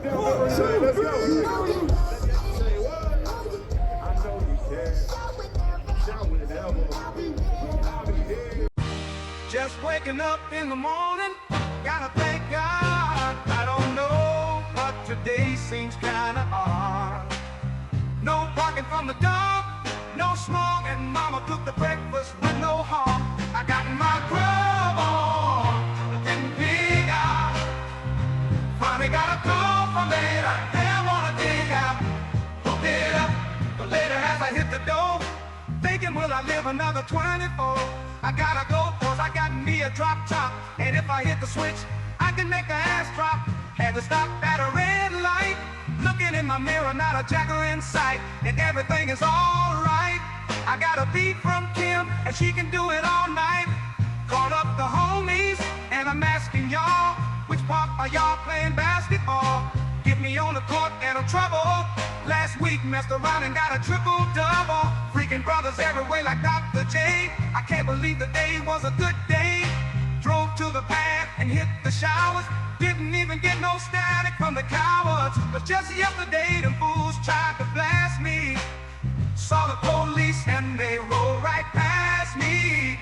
Let's go. Say what? I know you can. Shout whenever. I'll be here. Just waking up in the morning, gotta thank God. I don't know, but today seems kinda odd. No barking from the dog, no smoke, and mama cooked the breakfast with no harm. I got my grub on, looking big out. Finally got a call from later, they wanna dig out. Hooked it up, but later as I hit the door, thinking will I live another 24? I gotta go, cause I got me a drop top, and if I hit the switch, I can make the ass drop. Had to stop at a red light, looking in my mirror, not a jacker in sight, and everything is alright. I got a beat from Kim, and she can do it all night. Called up the homies, and I'm asking y'all, which part are y'all playing basketball? Get me on the court and I'm trouble. Last week messed around and got a triple-double. Freaking brothers every way like Dr. J. I can't believe the day was a good day. Drove to the pad and hit the showers. Didn't even get no static from the cowards. But just yesterday them fools tried to blast me. Saw the police and they rolled right past me.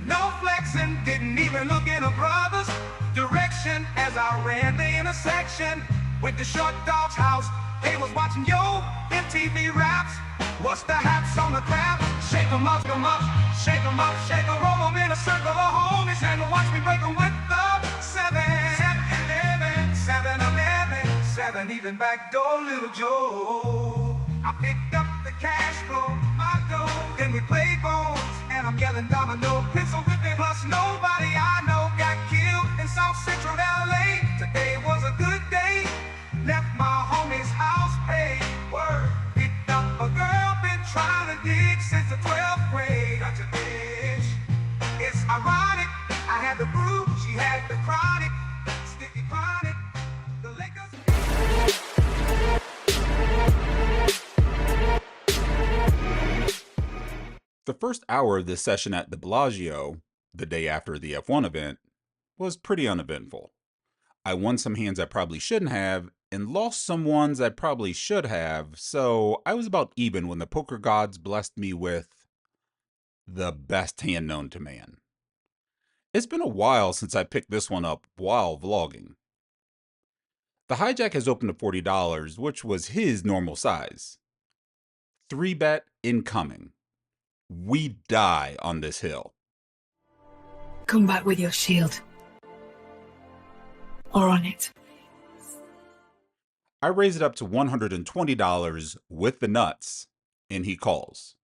No flexing, didn't even look in a brother's direction as I ran the intersection. Went to Short Dog's house, they was watching yo MTV raps. What's the haps on the crap? Shake 'em up, shake 'em up, shake 'em, roll 'em in a circle of homies and watch me break 'em with the 7-Eleven, 7 even backdoor Little Joe. I picked up the cash flow, my dough, then we played bones, and I'm yelling domino, pencil whipping, plus nobody I know got killed in South Central LA. Today was a good day, left my homie's house paid, word, picked up a girl, been trying to dig since the 12th grade. Got your bitch, it's ironic, I had the brew, she had the chronic, sticky chronic, the Lakers. The first hour of this session at the Bellagio, the day after the F1 event, was pretty uneventful. I won some hands I probably shouldn't have, and lost some ones I probably should have, so I was about even when the poker gods blessed me with the best hand known to man. It's been a while since I picked this one up while vlogging. The hijack has opened to $40, which was his normal size. 3-bet incoming. We die on this hill. Come back with your shield. Or on it. I raise it up to $120 with the nuts, and he calls.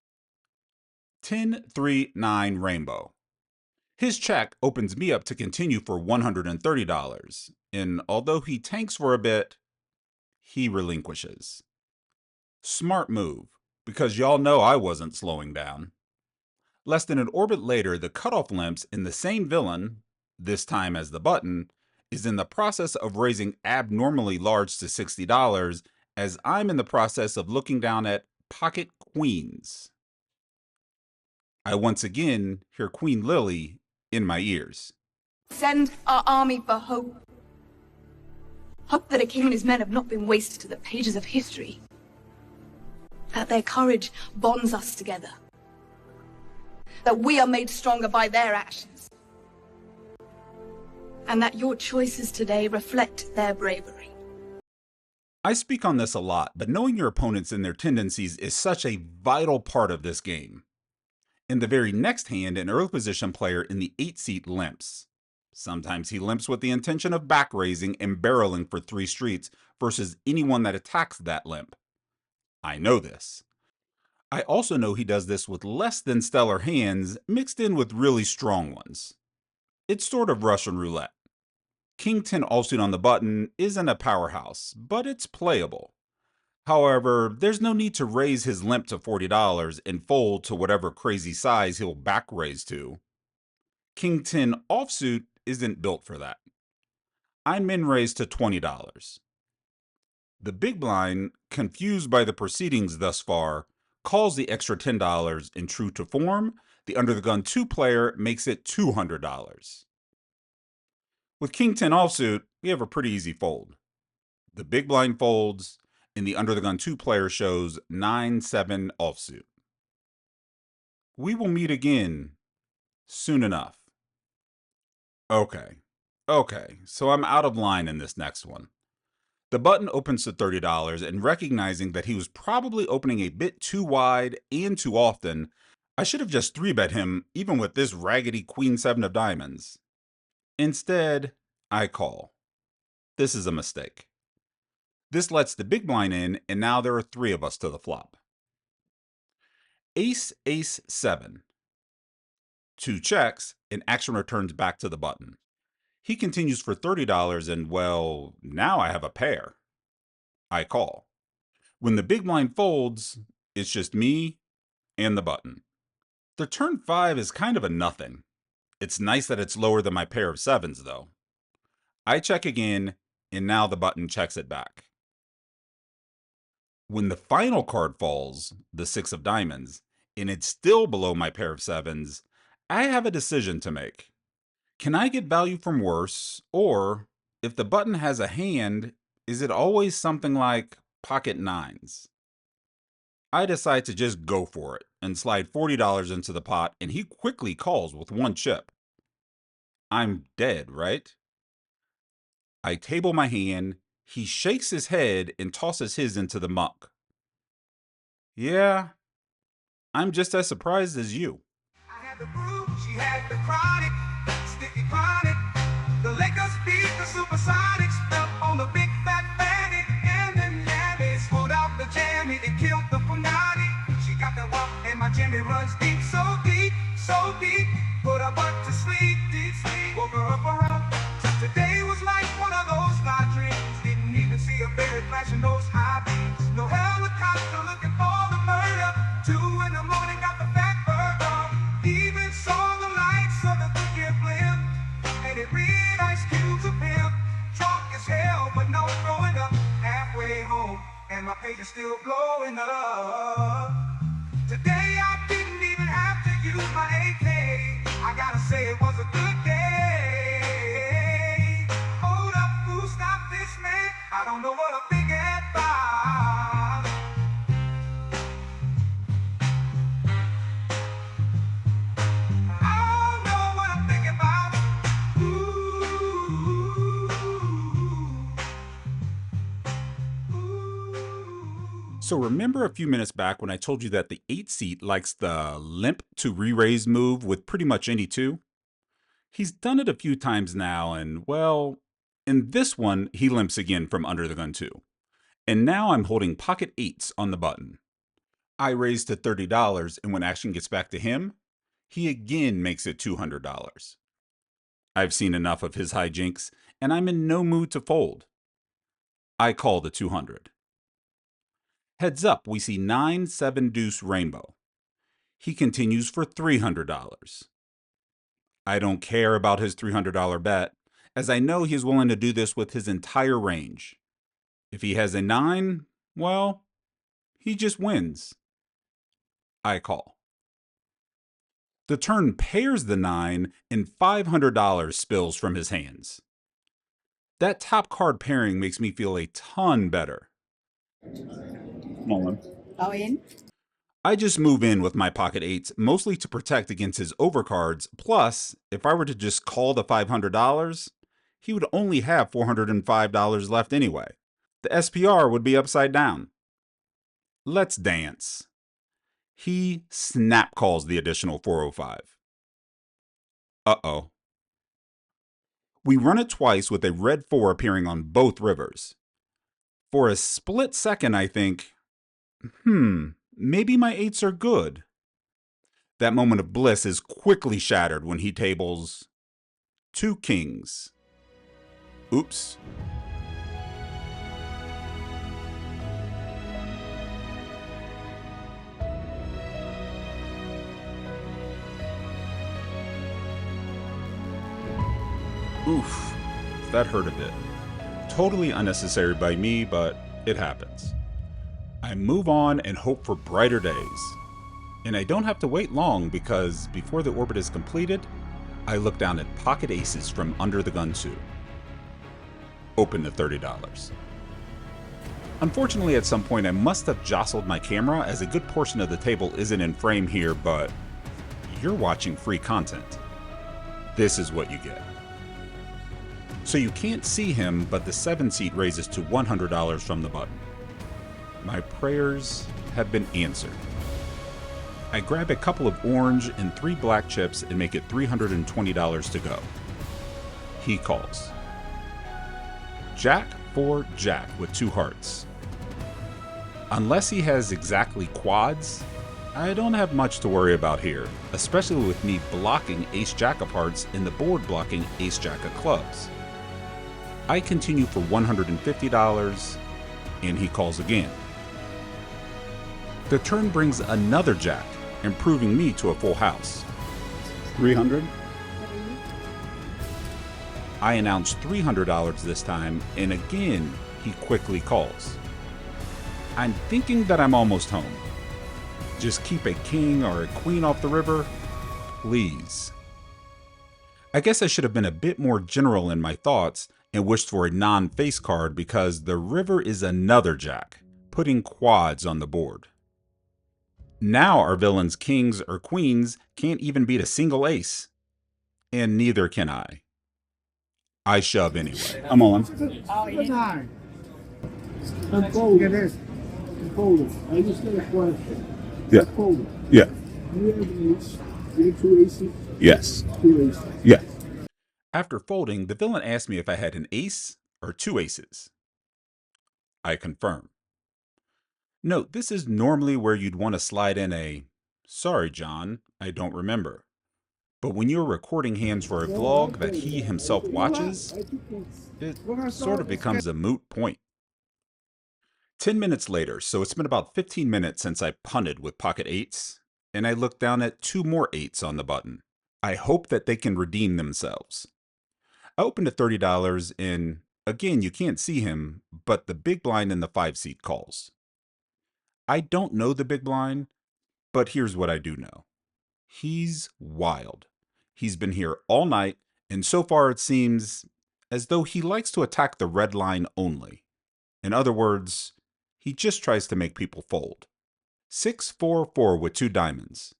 10-3-9 rainbow. His check opens me up to continue for $130, and although he tanks for a bit, he relinquishes. Smart move, because y'all know I wasn't slowing down. Less than an orbit later, the cutoff limps in the same villain, this time as the button, is in the process of raising abnormally large to $60 as I'm in the process of looking down at pocket queens. I once again hear Queen Lily in my ears. Send our army for hope. Hope that a king and his men have not been wasted to the pages of history. That their courage bonds us together. That we are made stronger by their actions. And that your choices today reflect their bravery. I speak on this a lot, but knowing your opponents and their tendencies is such a vital part of this game. In the very next hand, an early position player in the 8-seat limps. Sometimes he limps with the intention of back raising and barreling for 3 streets versus anyone that attacks that limp. I know this. I also know he does this with less than stellar hands mixed in with really strong ones. It's sort of Russian roulette. King 10 offsuit on the button isn't a powerhouse, but it's playable. However, there's no need to raise his limp to $40 and fold to whatever crazy size he'll back raise to. King 10 offsuit isn't built for that. I min raise to $20. The big blind, confused by the proceedings thus far, calls the extra $10, and true to form, the under the gun 2 player makes it $200. With King 10 offsuit, we have a pretty easy fold. The big blind folds, and the under the gun 2 player shows 9-7 offsuit. We will meet again soon enough. Okay, so I'm out of line in this next one. The button opens to $30, and recognizing that he was probably opening a bit too wide and too often, I should have just 3-bet him even with this raggedy Queen 7 of diamonds. Instead, I call. This is a mistake. This lets the big blind in, and now there are 3 of us to the flop. Ace, Ace, 7. 2 checks, and action returns back to the button. He continues for $30, and well, now I have a pair. I call. When the big blind folds, it's just me and the button. The turn 5 is kind of a nothing. It's nice that it's lower than my pair of 7s, though. I check again, and now the button checks it back. When the final card falls, the 6 of diamonds, and it's still below my pair of 7s, I have a decision to make. Can I get value from worse, or if the button has a hand, is it always something like pocket 9s? I decide to just go for it and slide $40 into the pot, and he quickly calls with 1 chip. I'm dead, right? I table my hand, he shakes his head and tosses his into the muck. Yeah, I'm just as surprised as you. I had the brew, she had the chronic, sticky chronic. The Lakers beat the Supersonics, fell on the big fat fanny, and then Yabbies pulled out the jammy and killed the Punani. She got the walk and my jammy runs deep, so deep, so deep. Put her butt to sleep, deep sleep, woke her up around. Today was like one of those night dreams. Didn't even see a berry flashing those high beams. No helicopter looking for the murder. 2 in the morning got the fat burger. Even saw the lights of the good blimp, and it read Ice Cube's a pimp. Drunk as hell, but no throwing up. Halfway home, and my page is still blowing up. Today I didn't even have to use my AK. I gotta say it was a good day. Hold up, who stopped this man? I don't know what I'm thinking about. I don't know what I'm thinking about. Ooh. So remember a few minutes back when I told you that the 8 seat likes the limp to re-raise move with pretty much any 2? He's done it a few times now, and well, in this one, he limps again from under the gun 2. And now I'm holding pocket 8s on the button. I raise to $30, and when action gets back to him, he again makes it $200. I've seen enough of his hijinks, and I'm in no mood to fold. I call the 200. Heads up, we see 9-7 deuce rainbow. He continues for $300. I don't care about his $300 bet, as I know he's willing to do this with his entire range. If he has a 9, well, he just wins. I call. The turn pairs the 9, and $500 spills from his hands. That top card pairing makes me feel a ton better. Nolan. Are we in? I just move in with my pocket 8s, mostly to protect against his overcards, plus, if I were to just call the $500, he would only have $405 left anyway. The SPR would be upside down. Let's dance. He snap calls the additional 405. Uh-oh. We run it twice with a red 4 appearing on both rivers. For a split second, I think, maybe my 8s are good. That moment of bliss is quickly shattered when he tables 2 kings. Oops. Oof, that hurt a bit. Totally unnecessary by me, but it happens. I move on and hope for brighter days. And I don't have to wait long because before the orbit is completed, I look down at pocket aces from under the gun 2. Open to $30. Unfortunately, at some point I must have jostled my camera as a good portion of the table isn't in frame here, but you're watching free content. This is what you get. So you can't see him, but the 7 seat raises to $100 from the button. My prayers have been answered. I grab a couple of orange and 3 black chips and make it $320 to go. He calls. Jack for Jack with 2 hearts. Unless he has exactly quads, I don't have much to worry about here, especially with me blocking Ace-Jack of hearts and the board blocking Ace-Jack of clubs. I continue for $150, and he calls again. The turn brings another Jack, improving me to a full house. 300? I announce $300 this time, and again, he quickly calls. I'm thinking that I'm almost home. Just keep a king or a queen off the river, please. I guess I should have been a bit more general in my thoughts and wished for a non-face card because the river is another jack, putting quads on the board. Now our villain's kings or queens can't even beat a single ace, and neither can I. I shove anyway. I'm on. I'm folding. This. I'm folding. I just got a question. Yeah. I'm folding. Yeah. You have an ace. You have 2 aces. Yes. 2 aces. Yeah. After folding, the villain asked me if I had an ace or 2 aces. I confirm. Note, this is normally where you'd want to slide in a, sorry John, I don't remember. But when you're recording hands for a vlog that he himself watches, it sort of becomes a moot point. 10 minutes later, so it's been about 15 minutes since I punted with pocket 8s, and I look down at 2 more 8s on the button. I hope that they can redeem themselves. I open to $30, and again, you can't see him, but the big blind in the 5 seat calls. I don't know the big blind, but here's what I do know. He's wild. He's been here all night, and so far it seems as though he likes to attack the red line only. In other words, he just tries to make people fold. 6-4-4 with 2 diamonds.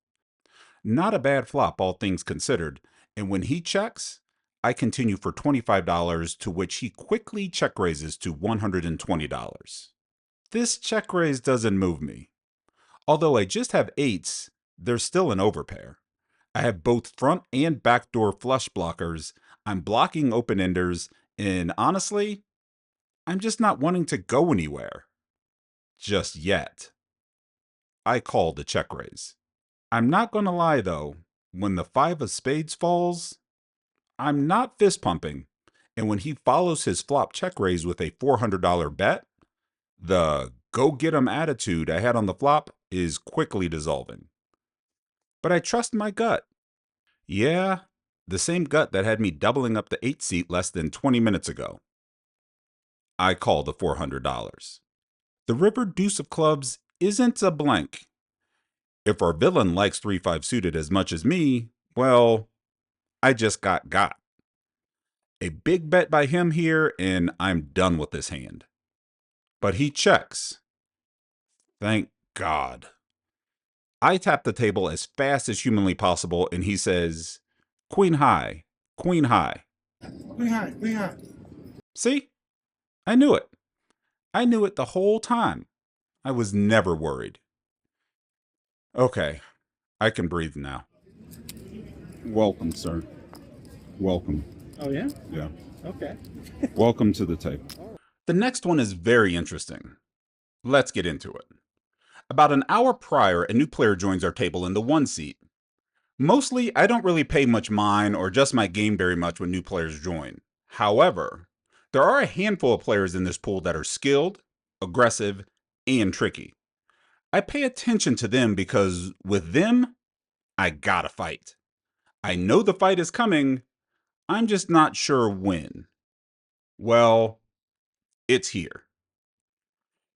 Not a bad flop, all things considered, and when he checks, I continue for $25, to which he quickly check raises to $120. This check raise doesn't move me. Although I just have 8s, there's still an overpair. I have both front and backdoor flush blockers, I'm blocking open-enders, and honestly, I'm just not wanting to go anywhere. Just yet. I call the check raise. I'm not gonna lie though, when the 5 of spades falls, I'm not fist pumping, and when he follows his flop check raise with a $400 bet, the go get 'em attitude I had on the flop is quickly dissolving. But I trust my gut. Yeah, the same gut that had me doubling up the 8 seat less than 20 minutes ago. I call the $400. The river deuce of clubs isn't a blank. If our villain likes 3-5 suited as much as me, well, I just got. A big bet by him here, and I'm done with this hand. But he checks. Thank God. I tap the table as fast as humanly possible, and he says, Queen high, Queen high. Queen high, Queen high. See? I knew it. I knew it the whole time. I was never worried. Okay, I can breathe now. Welcome, sir. Welcome. Oh, yeah? Yeah. Okay. Welcome to the table. The next one is very interesting. Let's get into it. About an hour prior, a new player joins our table in the 1 seat. Mostly, I don't really pay much mind or adjust my game very much when new players join. However, there are a handful of players in this pool that are skilled, aggressive, and tricky. I pay attention to them because with them, I gotta fight. I know the fight is coming, I'm just not sure when. Well, it's here.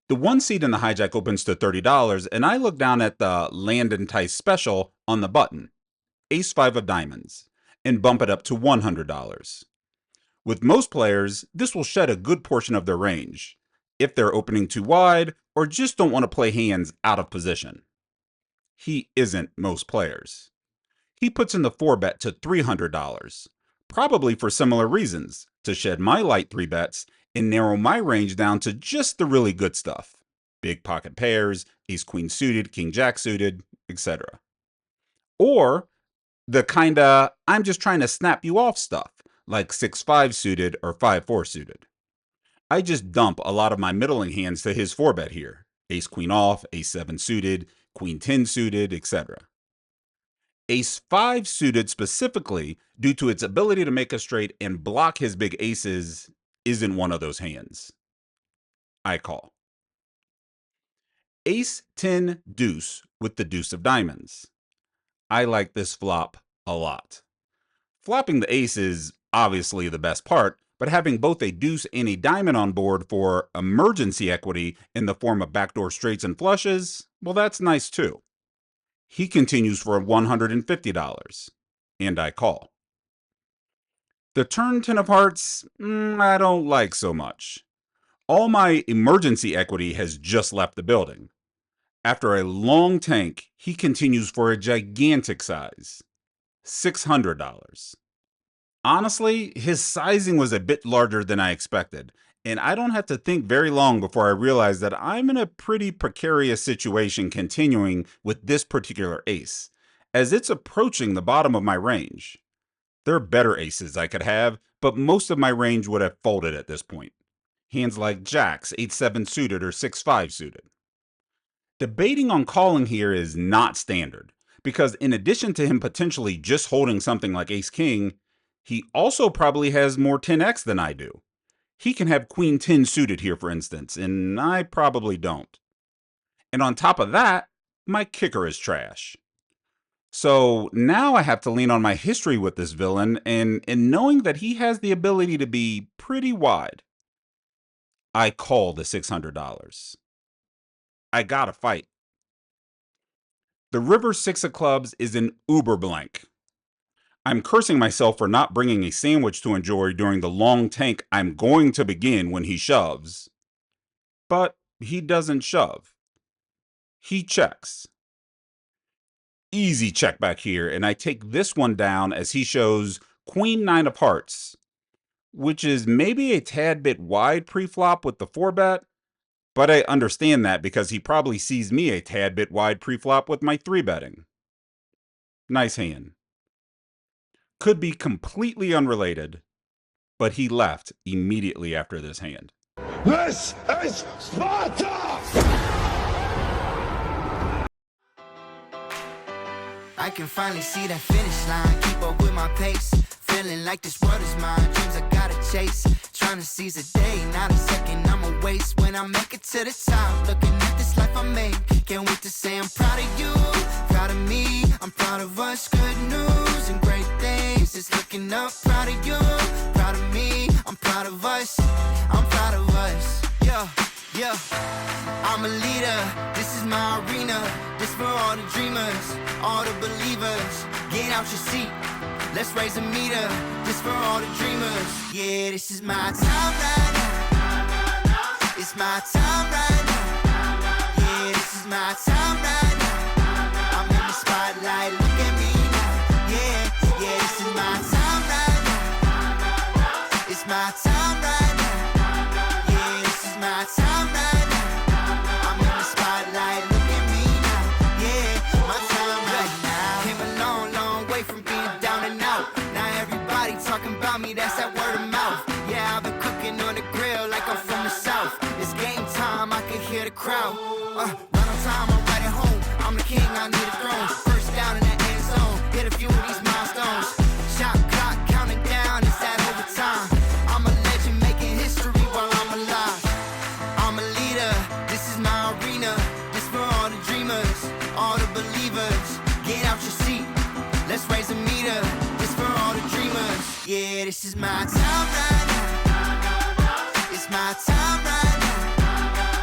The 1 seat in the hijack opens to $30, and I look down at the Land Entice special on the button, Ace 5 of diamonds, and bump it up to $100. With most players, this will shed a good portion of their range. if they're opening too wide, or just don't want to play hands out of position. He isn't most players. He puts in the 4-bet to $300, probably for similar reasons, to shed my light 3-bets and narrow my range down to just the really good stuff. Big pocket pairs, ace-queen suited, king-jack suited, etc. Or the kinda, I'm just trying to snap you off stuff, like 6-5 suited or 5-4 suited. I just dump a lot of my middling hands to his 4-bet here. Ace-queen off, ace-7 suited, queen-10 suited, etc. Ace-5 suited specifically, due to its ability to make a straight and block his big aces, isn't one of those hands. I call. Ace-10 deuce with the deuce of diamonds. I like this flop a lot. Flopping the ace is obviously the best part, but having both a deuce and a diamond on board for emergency equity in the form of backdoor straights and flushes, well, that's nice too. He continues for $150, and I call. The turn 10 of hearts, I don't like so much. All my emergency equity has just left the building. After a long tank, he continues for a gigantic size, $600. Honestly, his sizing was a bit larger than I expected, and I don't have to think very long before I realize that I'm in a pretty precarious situation continuing with this particular ace, as it's approaching the bottom of my range. There are better aces I could have, but most of my range would have folded at this point. Hands like jacks, 8-7 suited or 6-5 suited. Debating on calling here is not standard, because in addition to him potentially just holding something like ace-king, he also probably has more 10x than I do. He can have queen 10 suited here, for instance, and I probably don't. And on top of that, my kicker is trash. So now I have to lean on my history with this villain and knowing that he has the ability to be pretty wide. I call the $600. I gotta fight. The river 6 of clubs is an uber blank. I'm cursing myself for not bringing a sandwich to enjoy during the long tank I'm going to begin when he shoves. But he doesn't shove. He checks. Easy check back here, and I take this one down as he shows queen 9 of hearts, which is maybe a tad bit wide pre-flop with the 4-bet, but I understand that because he probably sees me a tad bit wide pre-flop with my 3-betting. Nice hand. Could be completely unrelated, but he left immediately after this hand. This is Sparta! I can finally see that finish line, keep up with my pace. Feeling like this world is mine, dreams I gotta chase. Trying to seize a day, not a second I'ma waste. When I make it to the top, looking at this life I made. Can't wait to say I'm proud of you, proud of me. I'm proud of us, good news and great things. It's looking up, proud of you, proud of me. I'm proud of us, I'm proud of us. Yeah, yeah. I'm a leader, this is my arena. This for all the dreamers, all the believers. Get out your seat, let's raise a meter. This for all the dreamers. Yeah, this is my time right now. It's my time right now. Yeah, this is my time right now. I'm in the spotlight, look at me now. Yeah, yeah, this is my time right now. It's my time right now. Yeah, this is my time right now. I'm in the spotlight, look at me now. Yeah, my time right now. Came a long, long way from being down and out. Now everybody talking about me, that's that word of mouth. Yeah, I've been cooking on the grill like I'm from the south. It's game time, I can hear the crowd. Right on time, I'm right at home. I'm the king, I need a throne. First down in the end zone, hit a few of these milestones. Shot clock counting down, it's that overtime. I'm a legend making history while I'm alive. I'm a leader, this is my arena. This for all the dreamers, all the believers. Get out your seat, let's raise a meter. This for all the dreamers. Yeah, this is my time right now. It's my time right now.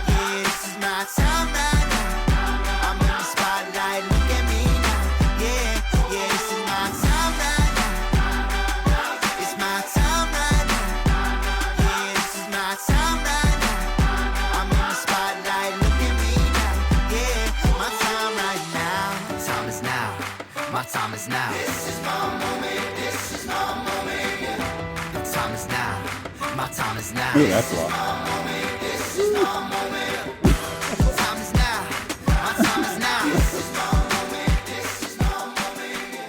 Yeah, this is my time right now. I'm in the spotlight, look at me now. Yeah, yeah, this is my time right now. It's my time right now. Yeah, this is my time right now. time is now. This is my moment, this is my moment, yeah. The time is now, my time is now. Ooh, that's a lot. This is my moment, the time is now, my time is now. This is my moment, this is my moment, yeah.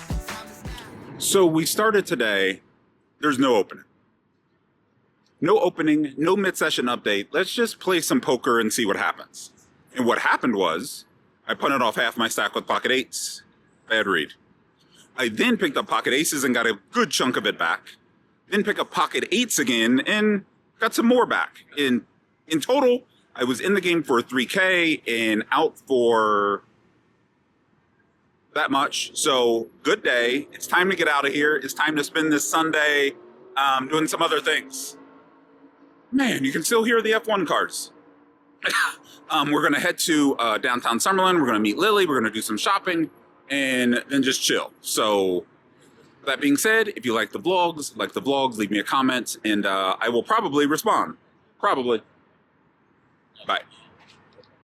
The time is now. So we started today. There's no opening. No opening, no mid-session update. Let's just play some poker and see what happens. And what happened was, I punted off half my stack with pocket eights. Bad read. I then picked up pocket aces and got a good chunk of it back. Then picked up pocket eights again and got some more back. In total, I was in the game for 3K and out for that much. So good day. It's time to get out of here. It's time to spend this Sunday doing some other things. Man, you can still hear the F1 cars. We're going to head to downtown Summerlin. We're going to meet Lily. We're going to do some shopping and then just chill. So that being said, if you like the vlogs, leave me a comment and I will probably respond. Probably. Bye.